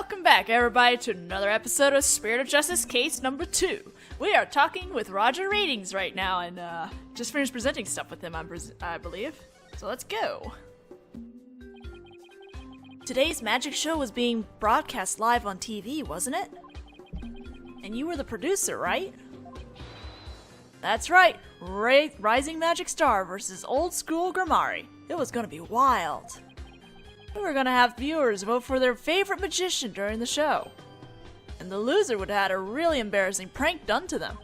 Welcome back, everybody, to another episode of Spirit of Justice Case number 2. We are talking with Roger Ratings right now, and just finished presenting stuff with him, I believe. So let's go. Today's magic show was being broadcast live on TV, wasn't it? And you were the producer, right? That's right, Rising Magic Star versus Old School Grammari. It was gonna be wild. We were gonna have viewers vote for their favorite magician during the show. And the loser would have had a really embarrassing prank done to them.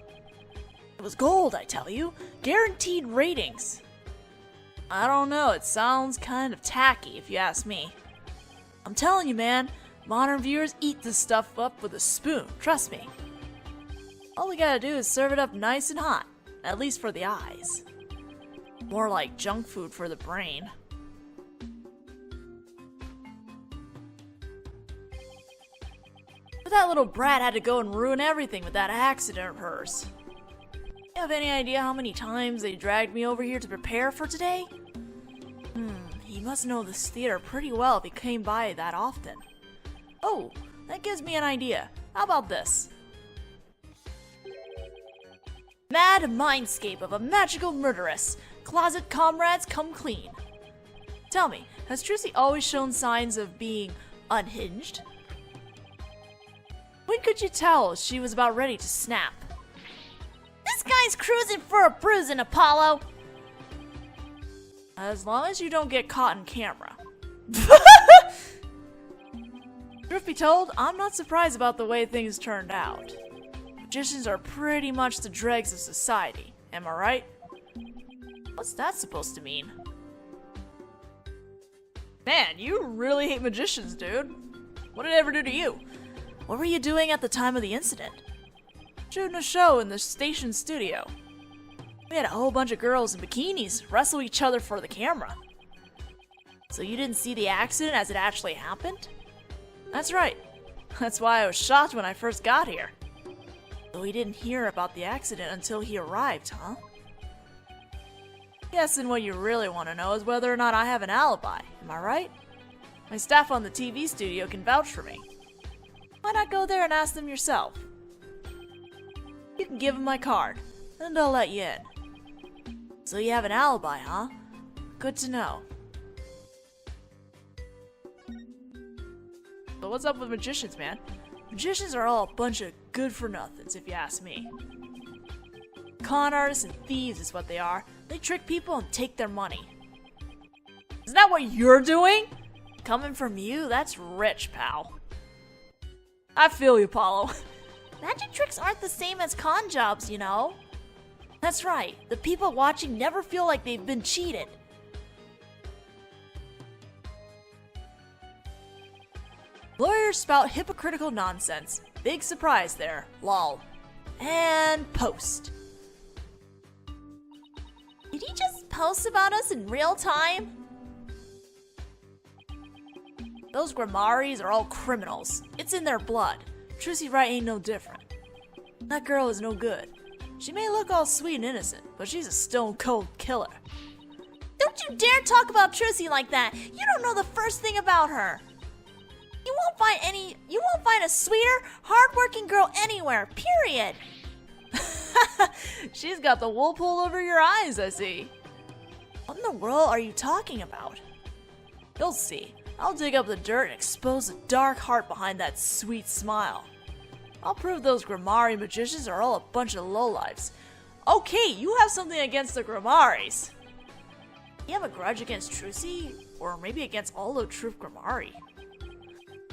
It was gold, I tell you. Guaranteed ratings. I don't know, it sounds kind of tacky if you ask me. I'm telling you, man, modern viewers eat this stuff up with a spoon, trust me. All we gotta do is serve it up nice and hot, at least for the eyes. More like junk food for the brain. But that little brat had to go and ruin everything with that accident of hers. You have any idea how many times they dragged me over here to prepare for today? He must know this theater pretty well if he came by that often. Oh, that gives me an idea. How about this? Mad mindscape of a magical murderess. Closet comrades come clean. Tell me, has Trucy always shown signs of being unhinged? When could you tell she was about ready to snap? This guy's cruising for a bruising, Apollo! As long as you don't get caught on camera. Truth be told, I'm not surprised about the way things turned out. Magicians are pretty much the dregs of society, am I right? What's that supposed to mean? Man, you really hate magicians, dude. What did it ever do to you? What were you doing at the time of the incident? Shooting a show in the station studio. We had a whole bunch of girls in bikinis wrestle each other for the camera. So you didn't see the accident as it actually happened? That's right. That's why I was shocked when I first got here. So he didn't hear about the accident until he arrived, huh? Guessing what you really want to know is whether or not I have an alibi, am I right? My staff on the TV studio can vouch for me. Why not go there and ask them yourself? You can give them my card, and they'll let you in. So you have an alibi, huh? Good to know. But what's up with magicians, man? Magicians are all a bunch of good-for-nothings, if you ask me. Con artists and thieves is what they are. They trick people and take their money. Isn't that what you're doing? Coming from you, that's rich, pal. I feel you, Apollo. Magic tricks aren't the same as con jobs, you know. That's right. The people watching never feel like they've been cheated. Lawyers spout hypocritical nonsense. Big surprise there. Lol. And post. Did he just post about us in real time? Those Grammaris are all criminals. It's in their blood. Phoenix Wright ain't no different. That girl is no good. She may look all sweet and innocent, but she's a stone-cold killer. Don't you dare talk about Trucy like that! You don't know the first thing about her! You won't find a sweeter, hard-working girl anywhere, period! She's got the wool pulled over your eyes, I see. What in the world are you talking about? You'll see. I'll dig up the dirt and expose the dark heart behind that sweet smile. I'll prove those Grammari magicians are all a bunch of lowlifes. Okay, you have something against the Grammaris. You have a grudge against Trucy? Or maybe against all of Truth Grammari?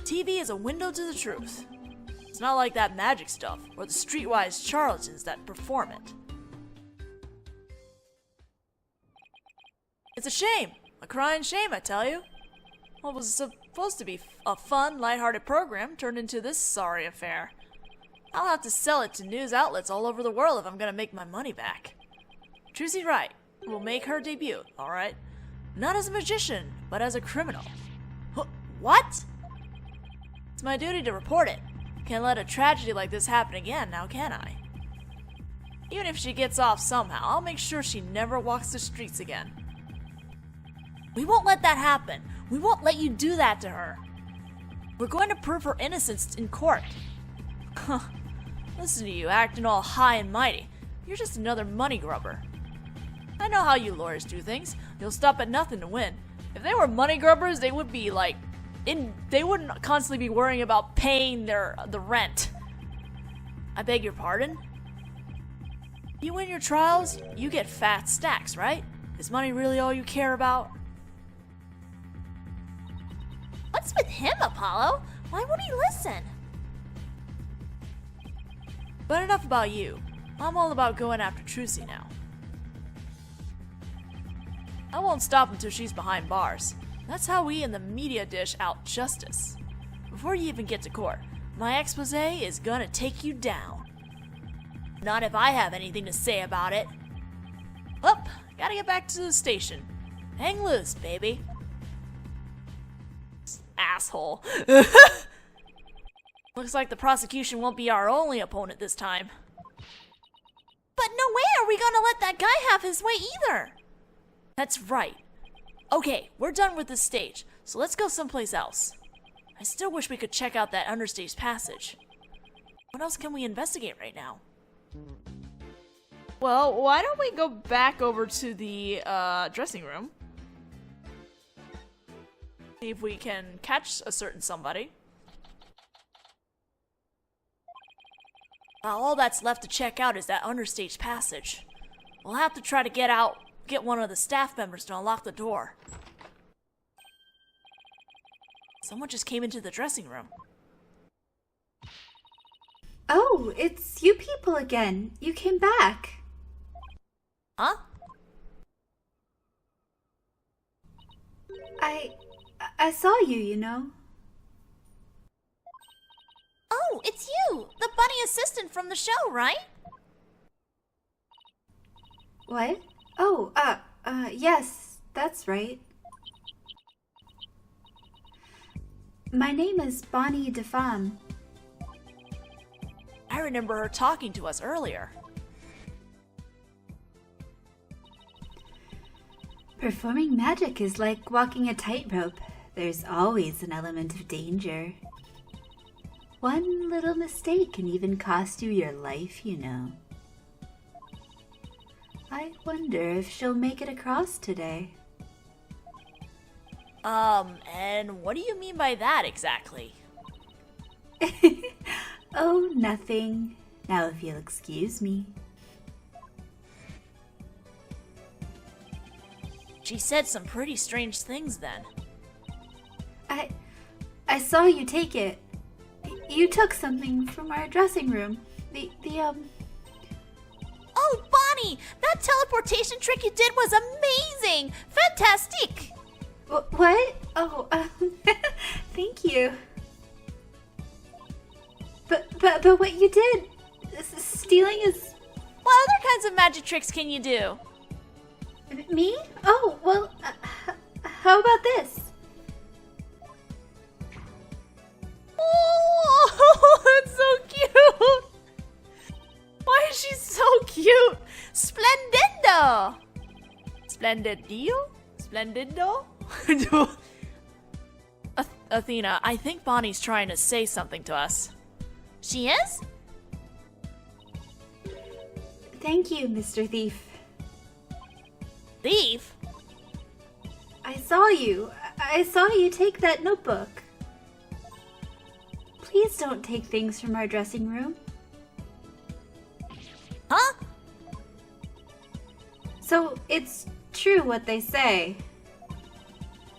TV is a window to the truth. It's not like that magic stuff, or the streetwise charlatans that perform it. It's a shame. A crying shame, I tell you. What was supposed to be a fun, lighthearted program turned into this sorry affair. I'll have to sell it to news outlets all over the world if I'm gonna make my money back. Phoenix Wright will make her debut, alright? Not as a magician, but as a criminal. What? It's my duty to report it. Can't let a tragedy like this happen again, now can I? Even if she gets off somehow, I'll make sure she never walks the streets again. We won't let that happen. We won't let you do that to her. We're going to prove her innocence in court. Huh. Listen to you, acting all high and mighty. You're just another money grubber. I know how you lawyers do things. You'll stop at nothing to win. If they were money grubbers, they would be they wouldn't constantly be worrying about paying the rent. I beg your pardon? You win your trials, you get fat stacks, right? Is money really all you care about? What's with him, Apollo? Why won't he listen? But enough about you. I'm all about going after Trucy now. I won't stop until she's behind bars. That's how we in the media dish out justice. Before you even get to court, my expose is gonna take you down. Not if I have anything to say about it. Up, gotta get back to the station. Hang loose, baby. Asshole. Looks like the prosecution won't be our only opponent this time. But no way are we gonna let that guy have his way either! That's right. Okay, we're done with this stage, so let's go someplace else. I still wish we could check out that understage passage. What else can we investigate right now? Well, why don't we go back over to the dressing room? See if we can catch a certain somebody. All that's left to check out is that understage passage. We'll have to try to get one of the staff members to unlock the door. Someone just came into the dressing room. Oh, it's you people again. You came back. Huh? I saw you, you know. Oh, it's you! The bunny assistant from the show, right? What? Oh, yes, that's right. My name is Bonnie DeFam. I remember her talking to us earlier. Performing magic is like walking a tightrope. There's always an element of danger. One little mistake can even cost you your life, you know. I wonder if she'll make it across today. And what do you mean by that exactly? Oh, nothing. Now if you'll excuse me. She said some pretty strange things then. I saw you take it. You took something from our dressing room. Oh, Bonnie! That teleportation trick you did was amazing! Fantastic! What? Oh, thank you. But what you did, stealing is... What other kinds of magic tricks can you do? Me? Oh, well, how about this? Oh, that's so cute! Why is she so cute? Splendido! Splendidio? Splendido? Athena, I think Bonnie's trying to say something to us. She is? Thank you, Mr. Thief. Thief? I saw you take that notebook. Please don't take things from our dressing room. Huh? So, it's true what they say.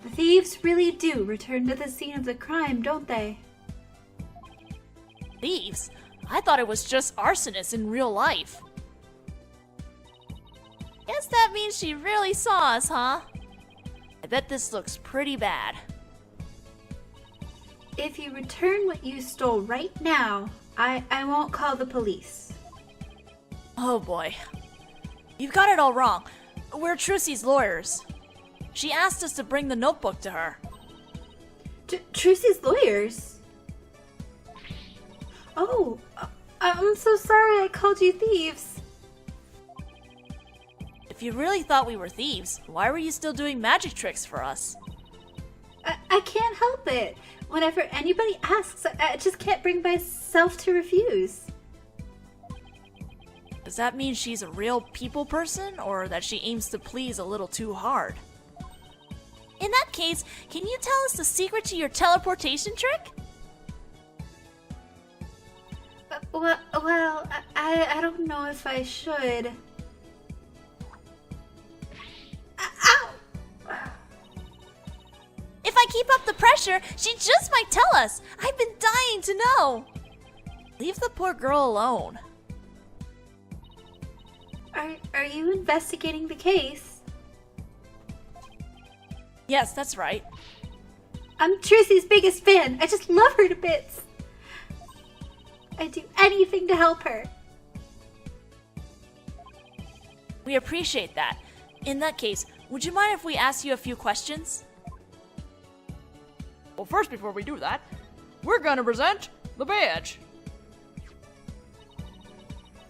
The thieves really do return to the scene of the crime, don't they? Thieves? I thought it was just arsonists in real life. Guess that means she really saw us, huh? I bet this looks pretty bad. If you return what you stole right now, I won't call the police. Oh boy. You've got it all wrong. We're Trucy's lawyers. She asked us to bring the notebook to her. Trucy's lawyers? Oh, I'm so sorry I called you thieves. If you really thought we were thieves, why were you still doing magic tricks for us? I can't help it. Whenever anybody asks, I just can't bring myself to refuse. Does that mean she's a real people person, or that she aims to please a little too hard? In that case, can you tell us the secret to your teleportation trick? Well, I don't know if I should. Ow! If I keep up the pressure, she just might tell us. I've been dying to know. Leave the poor girl alone. Are you investigating the case? Yes, that's right. I'm Trucy's biggest fan. I just love her to bits. I'd do anything to help her. We appreciate that. In that case, would you mind if we ask you a few questions? Well, first, before we do that, we're gonna present the badge.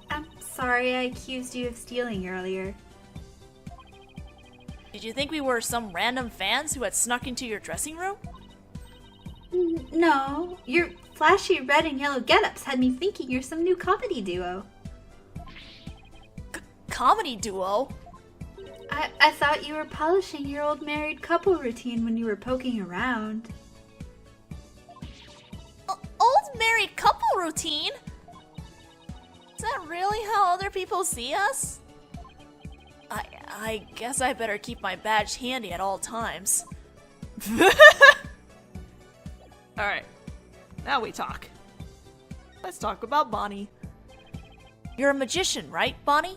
I'm sorry I accused you of stealing earlier. Did you think we were some random fans who had snuck into your dressing room? No, your flashy red and yellow get-ups had me thinking you're some new comedy duo. Comedy duo? I thought you were polishing your old married couple routine when you were poking around. Old married couple routine? Is that really how other people see us? I guess I better keep my badge handy at all times. Alright, now we talk. Let's talk about Bonnie. You're a magician, right, Bonnie?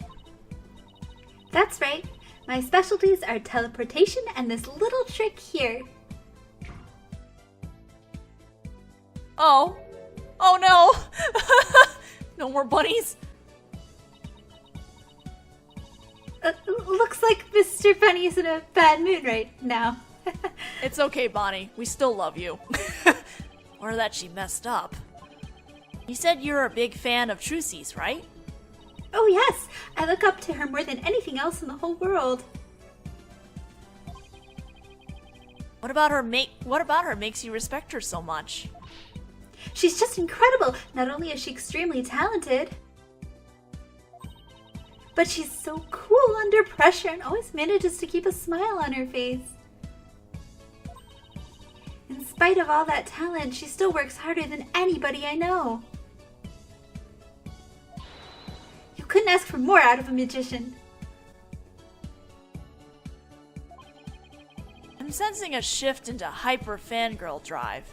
That's right. My specialties are teleportation and this little trick here. Oh no! No more bunnies? Looks like Mr. Bunny's in a bad mood right now. It's okay, Bonnie. We still love you. Or that she messed up. You said you're a big fan of Trucy's, right? Oh yes, I look up to her more than anything else in the whole world. What about her makes you respect her so much? She's just incredible. Not only is she extremely talented, but she's so cool under pressure and always manages to keep a smile on her face. In spite of all that talent, she still works harder than anybody I know. You couldn't ask for more out of a magician. I'm sensing a shift into hyper fangirl drive.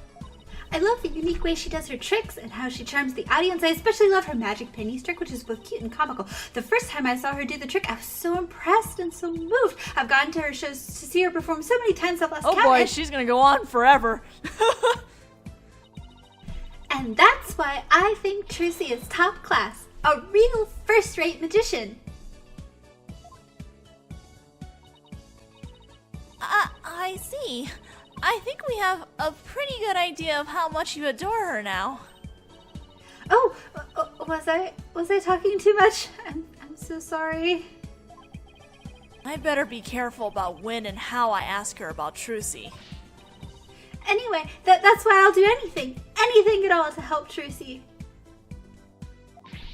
I love the unique way she does her tricks and how she charms the audience. I especially love her magic pennies trick, which is both cute and comical. The first time I saw her do the trick, I was so impressed and so moved. I've gone to her shows to see her perform so many times I've lost count. Oh boy, she's gonna go on forever. And that's why I think Trucy is top class. A real first-rate magician. I see. I think we have a pretty good idea of how much you adore her now. Oh, was I talking too much? I'm so sorry. I better be careful about when and how I ask her about Trucy. Anyway, that's why I'll do anything at all to help Trucy.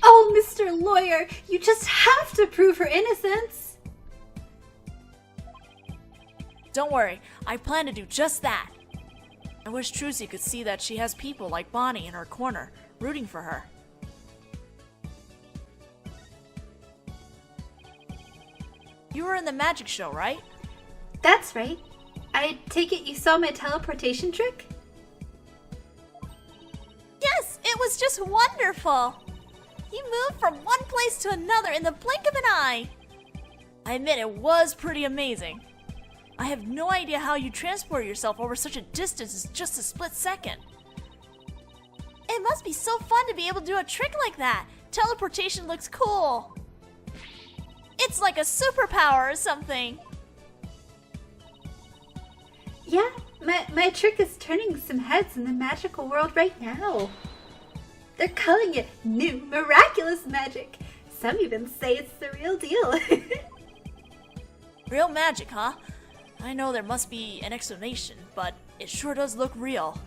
Oh, Mr. Lawyer, you just have to prove her innocence. Don't worry, I plan to do just that. I wish Trucy could see that she has people like Bonnie in her corner, rooting for her. You were in the magic show, right? That's right. I take it you saw my teleportation trick? Yes, it was just wonderful. You moved from one place to another in the blink of an eye. I admit it was pretty amazing. I have no idea how you transport yourself over such a distance in just a split second. It must be so fun to be able to do a trick like that. Teleportation looks cool. It's like a superpower or something. Yeah, my trick is turning some heads in the magical world right now. They're calling it new miraculous magic. Some even say it's the real deal. Real magic, huh? I know there must be an explanation, but it sure does look real.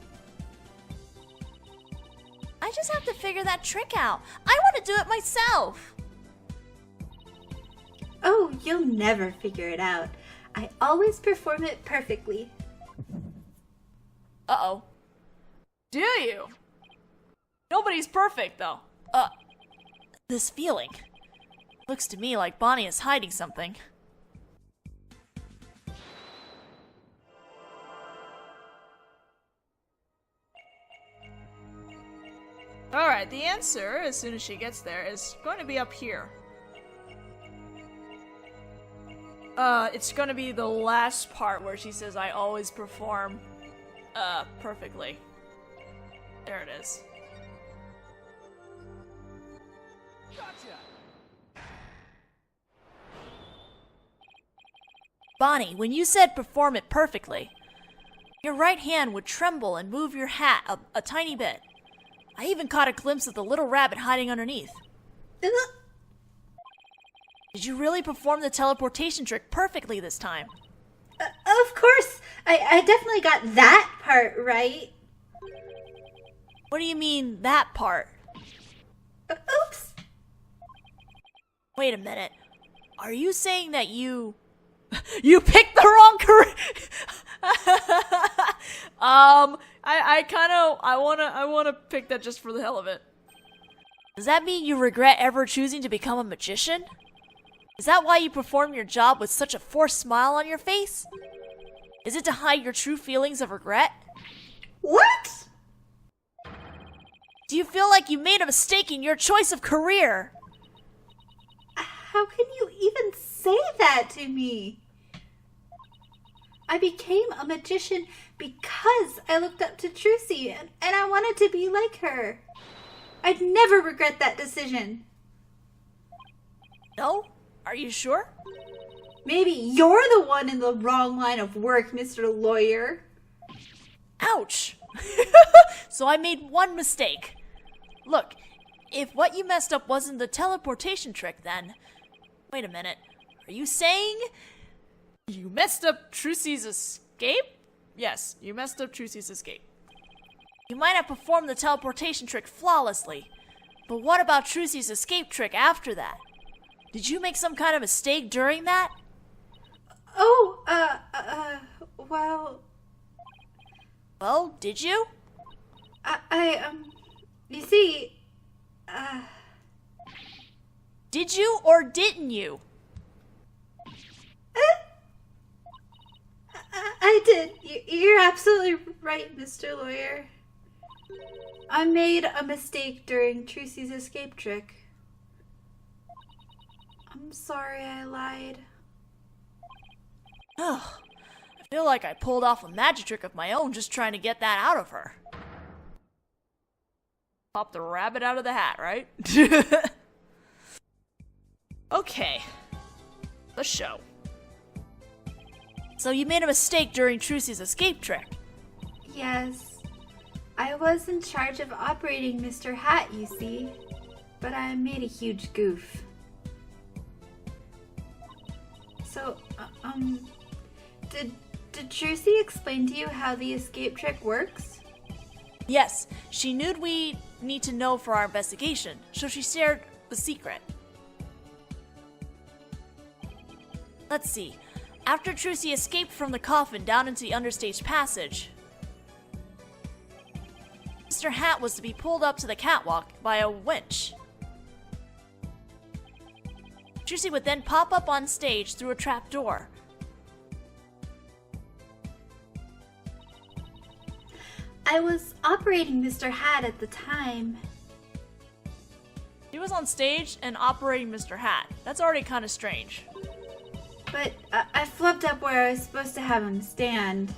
I just have to figure that trick out. I want to do it myself. Oh, you'll never figure it out. I always perform it perfectly. Uh-oh. Do you? Nobody's perfect, though. This feeling. Looks to me like Bonnie is hiding something. Alright, the answer, as soon as she gets there, is going to be up here. It's gonna be the last part where she says, I always perform, perfectly. There it is. Bonnie, when you said perform it perfectly, your right hand would tremble and move your hat a tiny bit. I even caught a glimpse of the little rabbit hiding underneath. Did you really perform the teleportation trick perfectly this time? Of course! I definitely got that part right. What do you mean, that part? Oops! Wait a minute. Are you saying that you... You picked the wrong career! I wanna pick that just for the hell of it. Does that mean you regret ever choosing to become a magician? Is that why you perform your job with such a forced smile on your face? Is it to hide your true feelings of regret? What? Do you feel like you made a mistake in your choice of career? How can you even say that to me? I became a magician because I looked up to Trucy and I wanted to be like her. I'd never regret that decision. No? Are you sure? Maybe you're the one in the wrong line of work, Mr. Lawyer. Ouch! So I made one mistake. Look, if what you messed up wasn't the teleportation trick, then... Wait a minute. Are you saying... You messed up Trucy's escape? Yes, you messed up Trucy's escape. You might have performed the teleportation trick flawlessly, but what about Trucy's escape trick after that? Did you make some kind of mistake during that? Oh, well... Well, did you? You see, Did you or didn't you? I did. You're absolutely right, Mr. Lawyer. I made a mistake during Trucy's escape trick. I'm sorry I lied. Ugh. I feel like I pulled off a magic trick of my own just trying to get that out of her. Pop the rabbit out of the hat, right? Okay. The show. So you made a mistake during Trucy's escape trick. Yes. I was in charge of operating Mr. Hat, you see. But I made a huge goof. So, did Trucy explain to you how the escape trick works? Yes, she knew we need to know for our investigation, so she shared the secret. Let's see. After Trucy escaped from the coffin down into the understage passage, Mr. Hat was to be pulled up to the catwalk by a winch. Trucy would then pop up on stage through a trap door. I was operating Mr. Hat at the time. He was on stage and operating Mr. Hat. That's already kind of strange. But I flipped up where I was supposed to have him stand.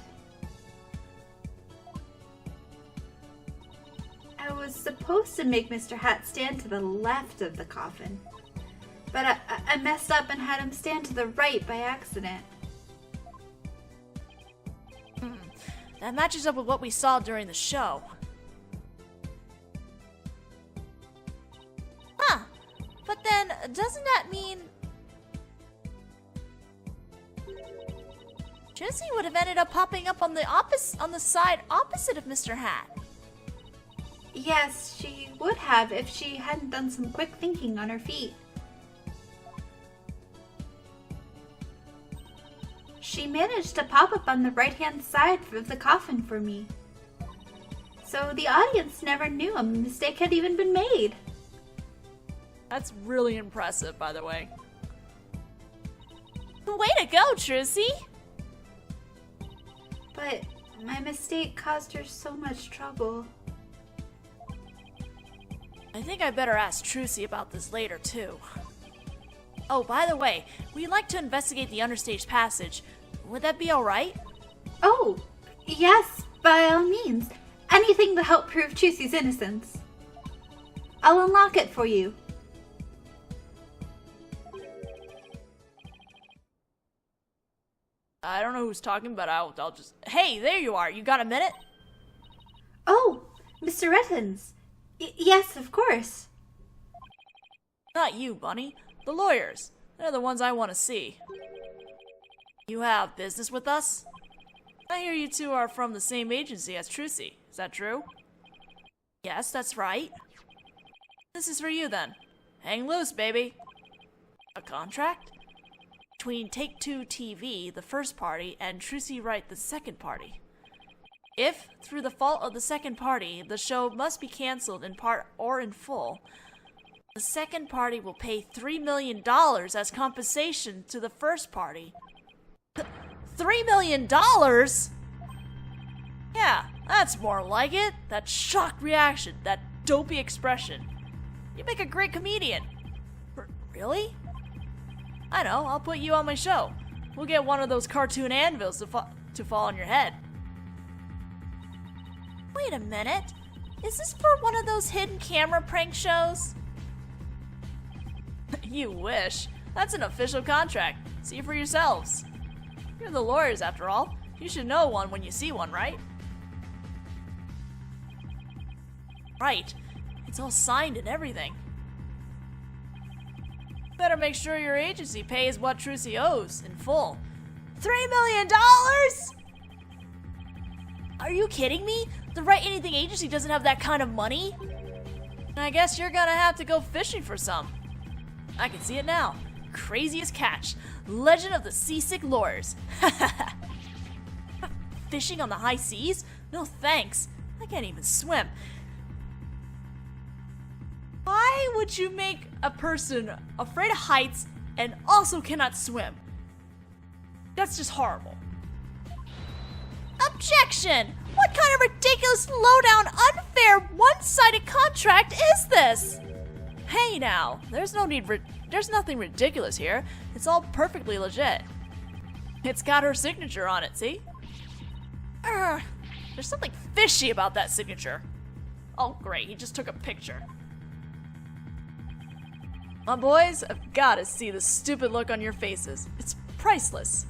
I was supposed to make Mr. Hat stand to the left of the coffin. But I messed up and had him stand to the right by accident. That matches up with what we saw during the show. Huh. But then, doesn't that mean... Trucy would have ended up popping up on the side opposite of Mr. Hat. Yes, she would have if she hadn't done some quick thinking on her feet. She managed to pop up on the right-hand side of the coffin for me. So the audience never knew a mistake had even been made. That's really impressive, by the way. Way to go, Trucy! But my mistake caused her so much trouble. I think I better ask Trucy about this later, too. Oh, by the way, we'd like to investigate the understage passage. Would that be alright? Oh, yes, by all means. Anything to help prove Trucy's innocence. I'll unlock it for you. I don't know who's talking, but I'll just... Hey, there you are. You got a minute? Oh, Mr. Rettins. Yes, of course. Not you, Bunny. The lawyers. They're the ones I want to see. You have business with us? I hear you two are from the same agency as Trucy. Is that true? Yes, that's right. This is for you, then. Hang loose, baby. A contract? Between Take-Two TV, the first party, and Phoenix Wright, the second party. If, through the fault of the second party, the show must be cancelled in part or in full, the second party will pay $3 million as compensation to the first party. $3 million? Yeah, that's more like it. That shocked reaction, that dopey expression. You make a great comedian. Really? I know, I'll put you on my show. We'll get one of those cartoon anvils to fall on your head. Wait a minute. Is this for one of those hidden camera prank shows? You wish. That's an official contract. See for yourselves. You're the lawyers, after all. You should know one when you see one, right? Right. It's all signed and everything. Better make sure your agency pays what Trucy owes in full. $3 million?! Are you kidding me? The Write Anything agency doesn't have that kind of money. I guess you're gonna have to go fishing for some. I can see it now. Craziest catch. Legend of the Seasick Lawyers. Fishing on the high seas? No thanks. I can't even swim. Why would you make a person afraid of heights and also cannot swim? That's just horrible. Objection! What kind of ridiculous, low-down, unfair, one-sided contract is this? Hey now, there's nothing ridiculous here. It's all perfectly legit. It's got her signature on it, see? There's something fishy about that signature. Oh great, he just took a picture. My boys, I've gotta see the stupid look on your faces. It's priceless.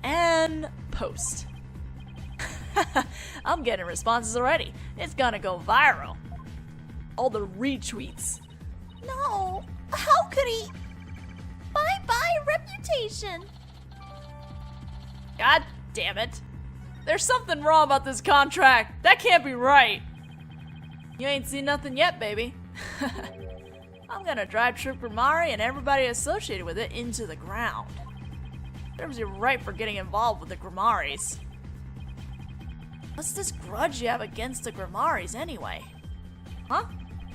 And post. I'm getting responses already. It's gonna go viral. All the retweets. No, how could he? Bye-bye reputation. God damn it. There's something wrong about this contract. That can't be right. You ain't seen nothing yet, baby. I'm gonna drive Trooper Mari and everybody associated with it into the ground. Serves you right for getting involved with the Grimoires. What's this grudge you have against the Grimoires anyway? Huh?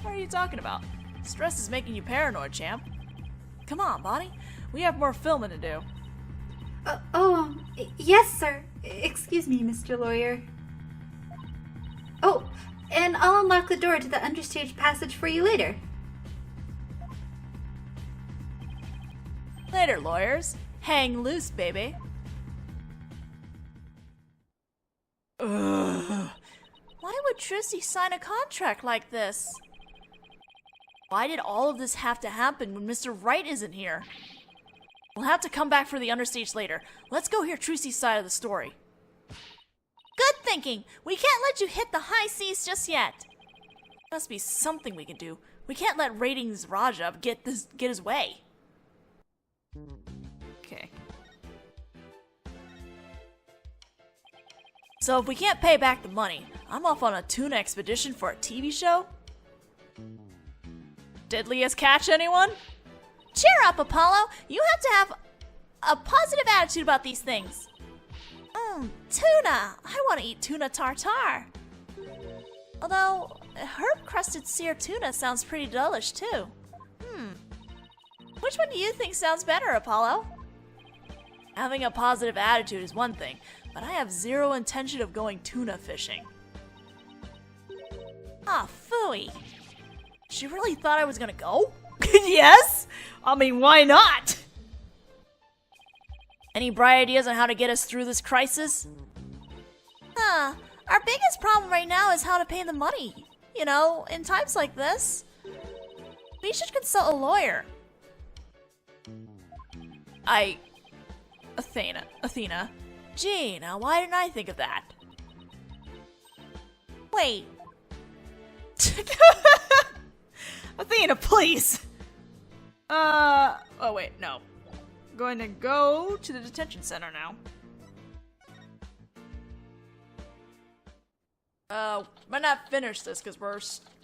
What are you talking about? Stress is making you paranoid, champ. Come on, Bonnie. We have more filming to do. Yes, sir. Excuse me, Mr. Lawyer. Oh, and I'll unlock the door to the understage passage for you later. Later, lawyers. Hang loose, baby. Ugh. Why would Trucy sign a contract like this? Why did all of this have to happen when Mr. Wright isn't here? We'll have to come back for the understage later. Let's go hear Trucy's side of the story. Good thinking. We can't let you hit the high seas just yet. Must be something we can do. We can't let Ratings Raja get his way. Okay. So if we can't pay back the money, I'm off on a tuna expedition for a TV show? deadliest catch, anyone? Cheer up, Apollo! You have to have a positive attitude about these things. Tuna! I want to eat tuna tartare. Although, herb-crusted seared tuna sounds pretty delish, too. Which one do you think sounds better, Apollo? Having a positive attitude is one thing, but I have zero intention of going tuna fishing. Ah, phooey. She really thought I was gonna go? Yes? I mean, why not? Any bright ideas on how to get us through this crisis? Our biggest problem right now is how to pay the money. You know, in times like this. We should consult a lawyer. Athena. Gee, now why didn't I think of that? Wait. Athena, please! Oh wait, no. Going to go to the detention center now. Might not finish this because we're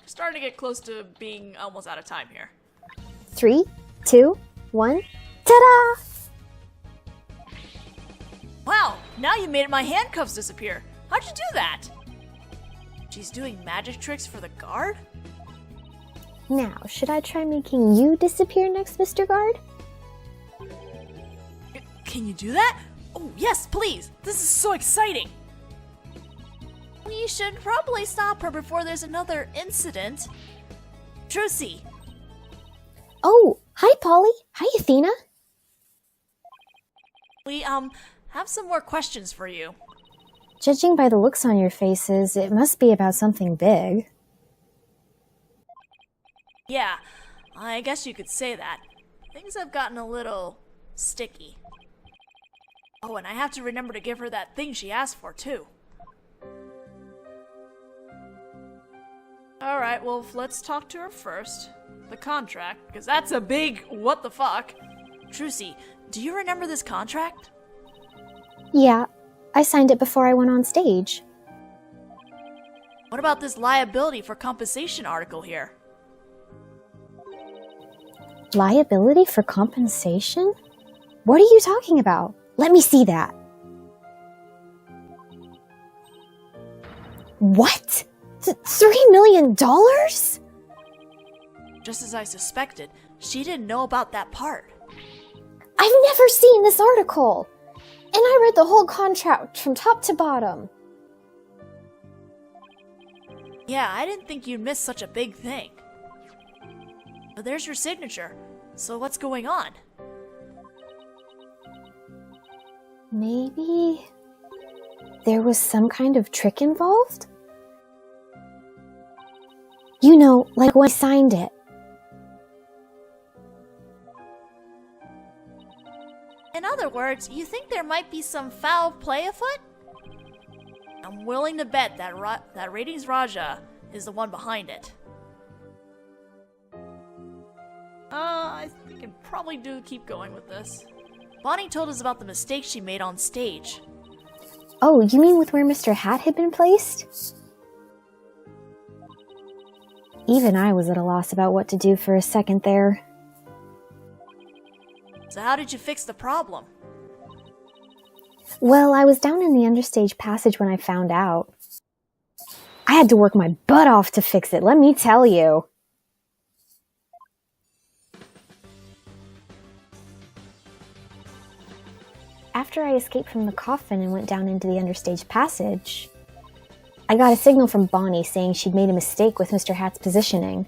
starting to get close to being almost out of time here. 3, 2, 1, ta-da! Wow, now you made my handcuffs disappear. How'd you do that? She's doing magic tricks for the guard? Now, should I try making you disappear next, Mr. Guard? Can you do that? Oh, yes, please. This is so exciting. We should probably stop her before there's another incident. Trucy. Oh, hi, Polly. Hi, Athena. We, have some more questions for you. Judging by the looks on your faces, it must be about something big. Yeah, I guess you could say that. Things have gotten a little sticky. Oh, and I have to remember to give her that thing she asked for, too. Alright, well, let's talk to her first. The contract, because that's a big what the fuck. Trucy, do you remember this contract? Yeah, I signed it before I went on stage. What about this liability for compensation article here? Liability for compensation? What are you talking about? Let me see that. What? $3 million? Just as I suspected, she didn't know about that part. I've never seen this article. And I read the whole contract from top to bottom. Yeah, I didn't think you'd miss such a big thing. But there's your signature. So what's going on? Maybe there was some kind of trick involved? You know, like when I signed it. In other words, you think there might be some foul play afoot? I'm willing to bet that that Ratings Raja is the one behind it. I think I probably do keep going with this. Bonnie told us about the mistake she made on stage. Oh, you mean with where Mr. Hat had been placed? Even I was at a loss about what to do for a second there. So how did you fix the problem? Well, I was down in the understage passage when I found out. I had to work my butt off to fix it, let me tell you. After I escaped from the coffin and went down into the understage passage, I got a signal from Bonnie saying she'd made a mistake with Mr. Hat's positioning.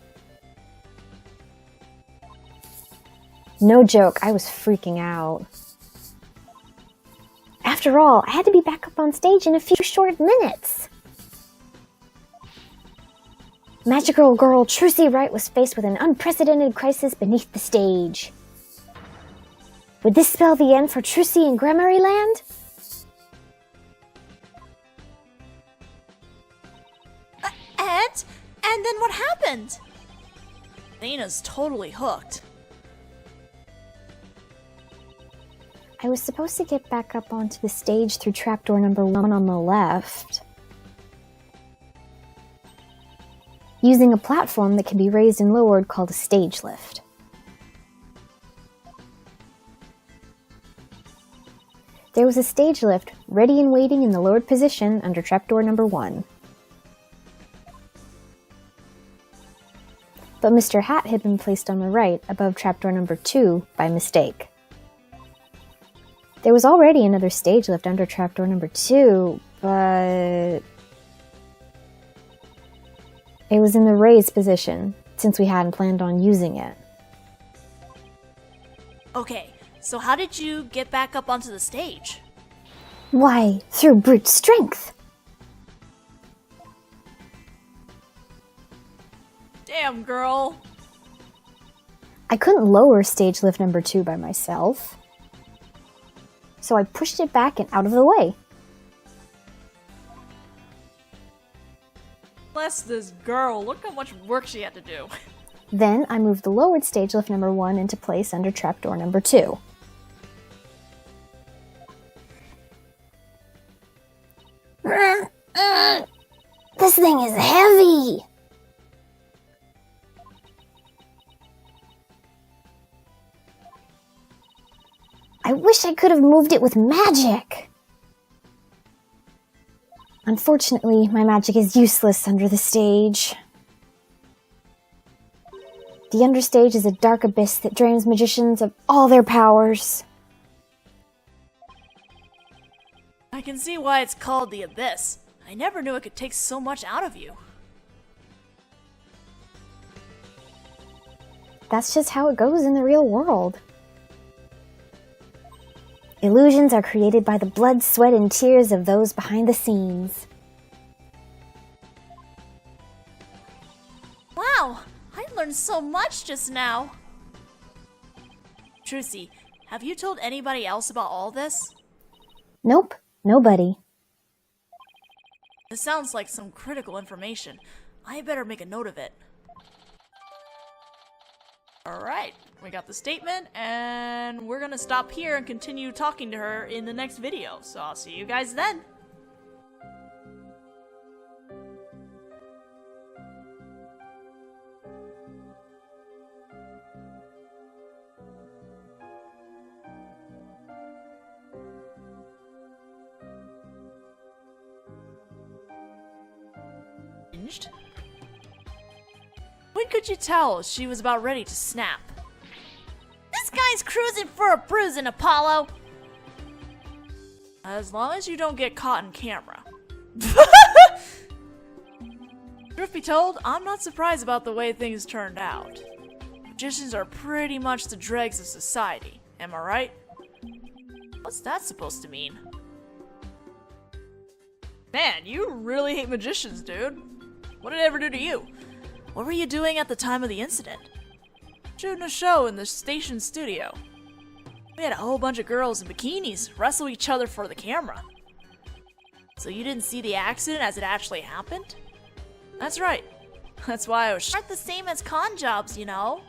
No joke, I was freaking out. After all, I had to be back up on stage in a few short minutes. Magical girl Phoenix Wright was faced with an unprecedented crisis beneath the stage. Would this spell the end for Trucy and Grammary Land? And then what happened? Athena's totally hooked. I was supposed to get back up onto the stage through trapdoor number 1 on the left. using a platform that can be raised and lowered called a stage lift. There was a stage lift ready and waiting in the lowered position under trapdoor number 1. But Mr. Hat had been placed on the right above trapdoor number 2 by mistake. There was already another stage lift under trapdoor number 2, but it was in the raised position, since we hadn't planned on using it. Okay, so how did you get back up onto the stage? Why, through brute strength! Damn, girl. I couldn't lower stage lift number 2 by myself, so I pushed it back and out of the way. Bless this girl. Look how much work she had to do. Then I moved the lowered stage lift number 1 into place under trapdoor number 2. This thing is heavy! I wish I could have moved it with magic! Unfortunately, my magic is useless under the stage. The understage is a dark abyss that drains magicians of all their powers. I can see why it's called the Abyss. I never knew it could take so much out of you. That's just how it goes in the real world. Illusions are created by the blood, sweat, and tears of those behind the scenes. Wow, I learned so much just now. Trucy, have you told anybody else about all this? Nope, nobody. This sounds like some critical information. I better make a note of it. Alright, we got the statement, and we're gonna stop here and continue talking to her in the next video. So I'll see you guys then. When could you tell she was about ready to snap? This guy's cruising for a bruising, Apollo! As long as you don't get caught in camera. Truth be told, I'm not surprised about the way things turned out. Magicians are pretty much the dregs of society, am I right? What's that supposed to mean? Man, you really hate magicians, dude. What did it ever do to you? What were you doing at the time of the incident? Shooting a show in the station studio. We had a whole bunch of girls in bikinis wrestle each other for the camera. So you didn't see the accident as it actually happened? That's right. That's why I was Aren't the same as con jobs, you know?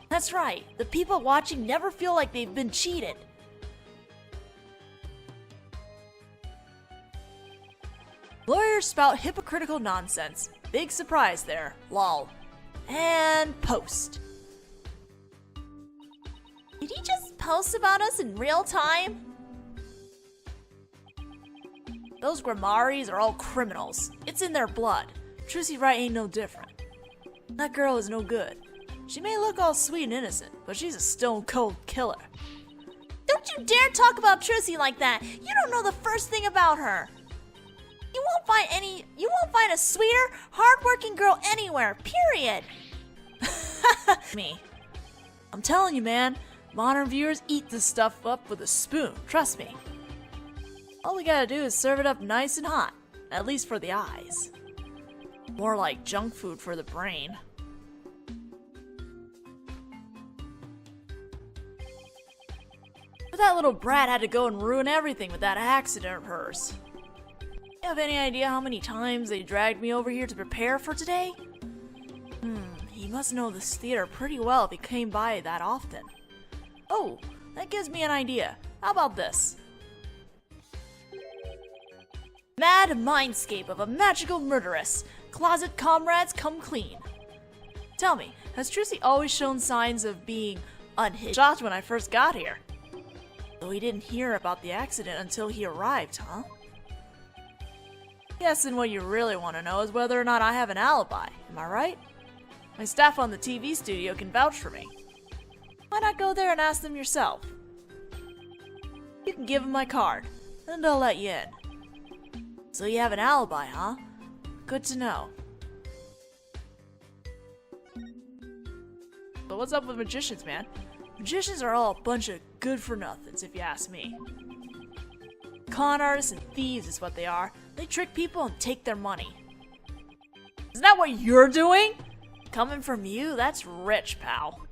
That's right. The people watching never feel like they've been cheated. Lawyers spout hypocritical nonsense. Big surprise there. Lol. And post. Did he just post about us in real time? Those Grimoires are all criminals. It's in their blood. Trucy Wright ain't no different. That girl is no good. She may look all sweet and innocent, but she's a stone cold killer. Don't you dare talk about Trucy like that! You don't know the first thing about her! You won't find a sweeter, hardworking girl anywhere, period! Me. I'm telling you, man, modern viewers eat this stuff up with a spoon, trust me. All we gotta do is serve it up nice and hot, at least for the eyes. More like junk food for the brain. But that little brat had to go and ruin everything with that accident of hers. You have any idea how many times they dragged me over here to prepare for today? He must know this theater pretty well if he came by that often. Oh, that gives me an idea. How about this? Mad mindscape of a magical murderess. Closet comrades come clean. Tell me, has Trucy always shown signs of being unhinged? Shocked when I first got here. Though he didn't hear about the accident until he arrived, huh? Guessing what you really want to know is whether or not I have an alibi, am I right? My staff on the TV studio can vouch for me. Why not go there and ask them yourself? You can give them my card, and they'll let you in. So you have an alibi, huh? Good to know. But what's up with magicians, man? Magicians are all a bunch of good-for-nothings, if you ask me. Con artists and thieves is what they are. They trick people and take their money. Isn't that what you're doing? Coming from you, that's rich, pal.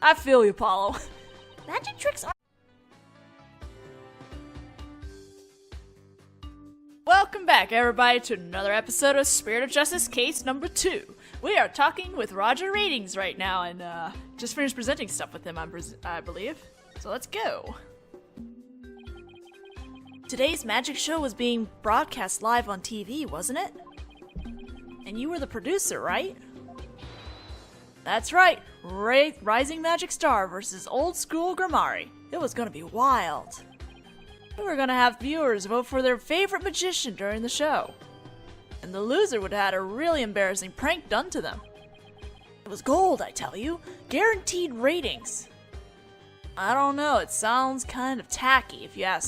I feel you, Apollo. Magic tricks are... Welcome back, everybody, to another episode of Spirit of Justice Case number 2. We are talking with Roger Ratings right now, and just finished presenting stuff with him, I believe. So let's go. Today's magic show was being broadcast live on TV, wasn't it? And you were the producer, right? That's right, Rising Magic Star versus Old School Grammari. It was gonna be wild. We were gonna have viewers vote for their favorite magician during the show. And the loser would have had a really embarrassing prank done to them. It was gold, I tell you. Guaranteed ratings. I don't know, it sounds kind of tacky if you ask me.